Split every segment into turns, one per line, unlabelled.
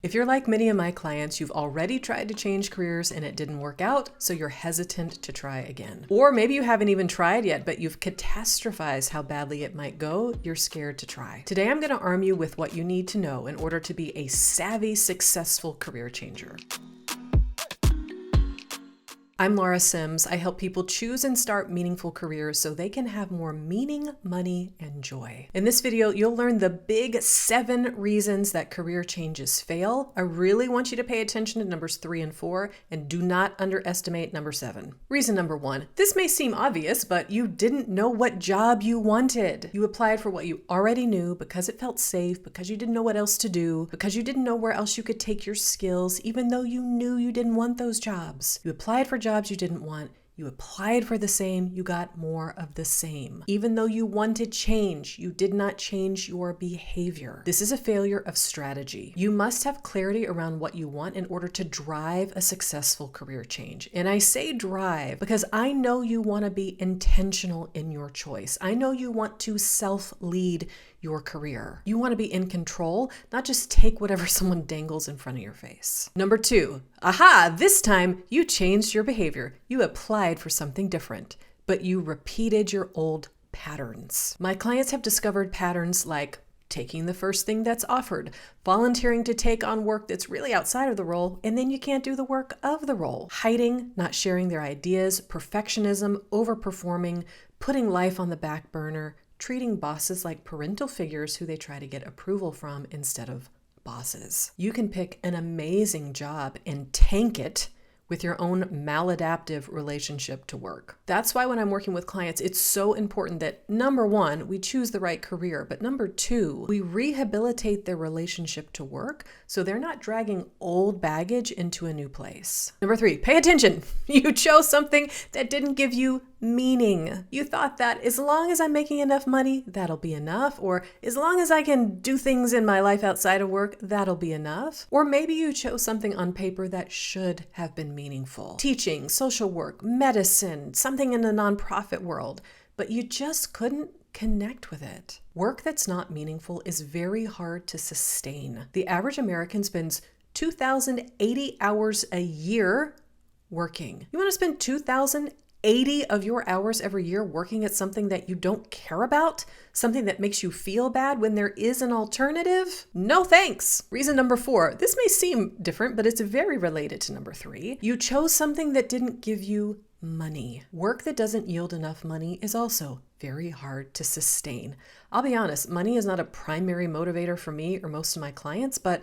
If you're like many of my clients, you've already tried to change careers and it didn't work out, so you're hesitant to try again. Or maybe you haven't even tried yet, but you've catastrophized how badly it might go. You're scared to try. Today, I'm going to arm you with what you need to know in order to be a savvy, successful career changer. I'm Laura Sims. I help people choose and start meaningful careers so they can have more meaning, money, and joy. In this video, you'll learn the big 7 reasons that career changes fail. I really want you to pay attention to numbers 3 and 4 and do not underestimate number 7. Reason number 1. This may seem obvious, but you didn't know what job you wanted. You applied for what you already knew because it felt safe, because you didn't know what else to do, because you didn't know where else you could take your skills, even though you knew you didn't want those jobs. You applied for jobs you didn't want. You applied for the same, you got more of the same. Even though you wanted change, you did not change your behavior. This is a failure of strategy. You must have clarity around what you want in order to drive a successful career change. And I say drive because I know you want to be intentional in your choice. I know you want to self-lead your career. You want to be in control, not just take whatever someone dangles in front of your face. Number 2, this time you changed your behavior. You applied for something different, but you repeated your old patterns. My clients have discovered patterns like taking the first thing that's offered, volunteering to take on work that's really outside of the role, and then you can't do the work of the role, hiding, not sharing their ideas, perfectionism, overperforming, putting life on the back burner, treating bosses like parental figures who they try to get approval from instead of bosses. You can pick an amazing job and tank it with your own maladaptive relationship to work. That's why when I'm working with clients, it's so important that number 1, we choose the right career, but number 2, we rehabilitate their relationship to work so they're not dragging old baggage into a new place. Number 3, pay attention. You chose something that didn't give you meaning. You thought that as long as I'm making enough money, that'll be enough. Or as long as I can do things in my life outside of work, that'll be enough. Or maybe you chose something on paper that should have been meaningful. Teaching, social work, medicine, something in the nonprofit world, but you just couldn't connect with it. Work that's not meaningful is very hard to sustain. The average American spends 2,080 hours a year working. You want to spend 2,080 of your hours every year working at something that you don't care about? Something that makes you feel bad when there is an alternative? No thanks. Reason number 4. This may seem different, but it's very related to number 3. You chose something that didn't give you money. Work that doesn't yield enough money is also very hard to sustain. I'll be honest, money is not a primary motivator for me or most of my clients, but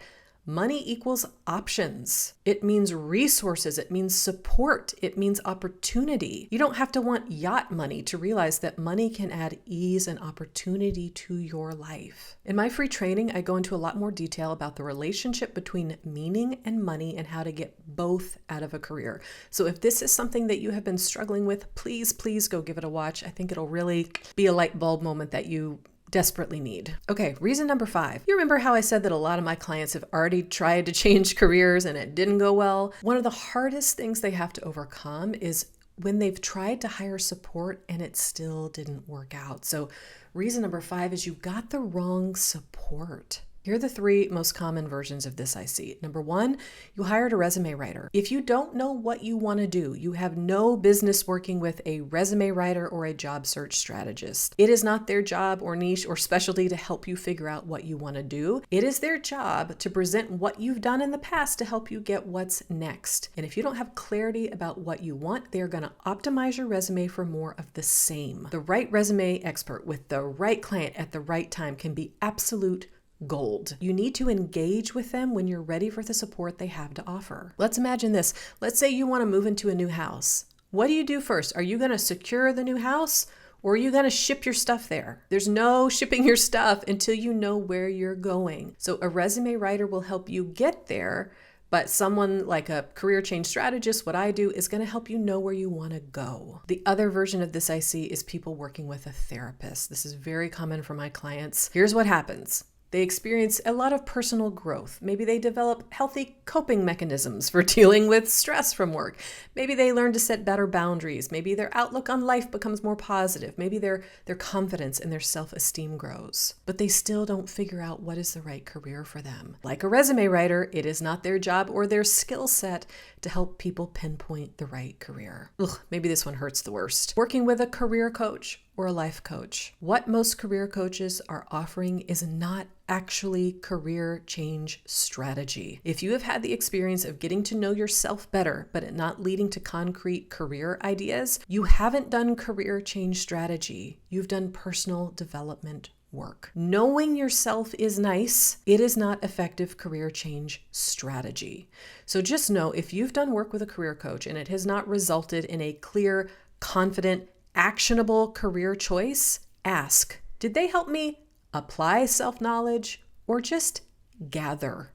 money equals options. It means resources. It means support. It means opportunity. You don't have to want yacht money to realize that money can add ease and opportunity to your life. In my free training, I go into a lot more detail about the relationship between meaning and money and how to get both out of a career. So if this is something that you have been struggling with, please go give it a watch. I think it'll really be a light bulb moment that you desperately need. Okay, reason number 5. You remember how I said that a lot of my clients have already tried to change careers and it didn't go well? One of the hardest things they have to overcome is when they've tried to hire support and it still didn't work out. So reason number 5 is you got the wrong support. Here are the 3 most common versions of this I see. Number 1, you hired a resume writer. If you don't know what you want to do, you have no business working with a resume writer or a job search strategist. It is not their job or niche or specialty to help you figure out what you want to do. It is their job to present what you've done in the past to help you get what's next. And if you don't have clarity about what you want, they're going to optimize your resume for more of the same. The right resume expert with the right client at the right time can be absolute gold. You need to engage with them when you're ready for the support they have to offer. Let's imagine this. Let's say you want to move into a new house. What do you do first? Are you going to secure the new house or are you going to ship your stuff there? There's no shipping your stuff until you know where you're going. So a resume writer will help you get there, but someone like a career change strategist, what I do, is going to help you know where you want to go. The other version of this I see is people working with a therapist. This is very common for my clients. Here's what happens. They experience a lot of personal growth. Maybe they develop healthy coping mechanisms for dealing with stress from work. Maybe they learn to set better boundaries. Maybe their outlook on life becomes more positive. Maybe their confidence and their self-esteem grows. But they still don't figure out what is the right career for them. Like a resume writer, it is not their job or their skill set to help people pinpoint the right career. Ugh, maybe this one hurts the worst. Working with a career coach or a life coach. What most career coaches are offering is not actually career change strategy. If you have had the experience of getting to know yourself better, but it not leading to concrete career ideas, you haven't done career change strategy. You've done personal development work. Knowing yourself is nice. It is not effective career change strategy. So just know, if you've done work with a career coach and it has not resulted in a clear, confident, actionable career choice, ask, did they help me apply self-knowledge or just gather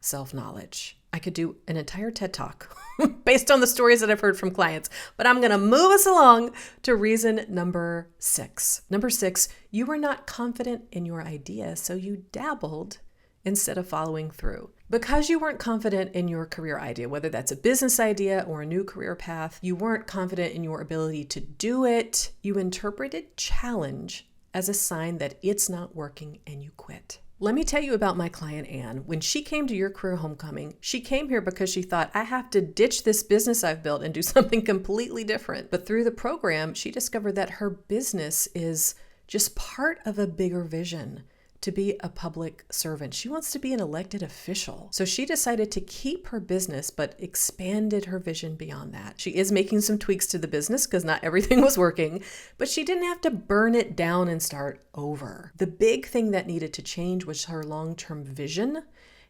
self-knowledge? I could do an entire TED Talk based on the stories that I've heard from clients, but I'm going to move us along to reason number 6. Number 6, you were not confident in your idea, so you dabbled instead of following through. Because you weren't confident in your career idea, whether that's a business idea or a new career path, you weren't confident in your ability to do it. You interpreted challenge as a sign that it's not working and you quit. Let me tell you about my client, Anne. When she came to your career homecoming, she came here because she thought, I have to ditch this business I've built and do something completely different. But through the program, she discovered that her business is just part of a bigger vision to be a public servant. She wants to be an elected official. So she decided to keep her business, but expanded her vision beyond that. She is making some tweaks to the business because not everything was working, but she didn't have to burn it down and start over. The big thing that needed to change was her long-term vision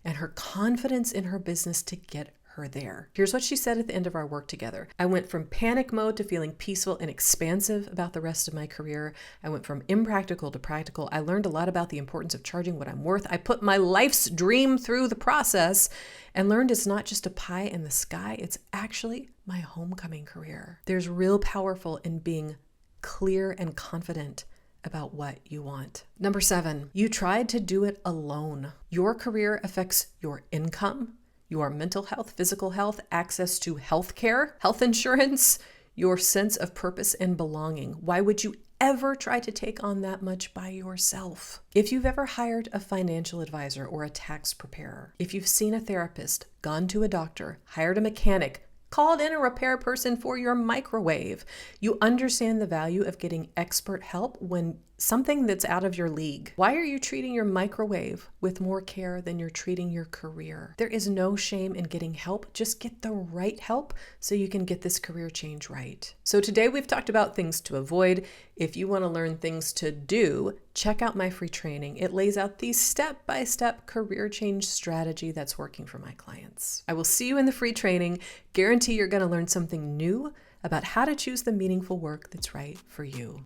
and her confidence in her business to get her there. Here's what she said at the end of our work together. I went from panic mode to feeling peaceful and expansive about the rest of my career. I went from impractical to practical. I learned a lot about the importance of charging what I'm worth. I put my life's dream through the process and learned it's not just a pie in the sky. It's actually my homecoming career. There's real powerful in being clear and confident about what you want. Number 7, you tried to do it alone. Your career affects your income, your mental health, physical health, access to health care, health insurance, your sense of purpose and belonging. Why would you ever try to take on that much by yourself? If you've ever hired a financial advisor or a tax preparer, if you've seen a therapist, gone to a doctor, hired a mechanic, called in a repair person for your microwave, you understand the value of getting expert help when something that's out of your league. Why are you treating your microwave with more care than you're treating your career? There is no shame in getting help. Just get the right help so you can get this career change right. So today we've talked about things to avoid. If you want to learn things to do, check out my free training. It lays out the step-by-step career change strategy that's working for my clients. I will see you in the free training. Guarantee you're going to learn something new about how to choose the meaningful work that's right for you.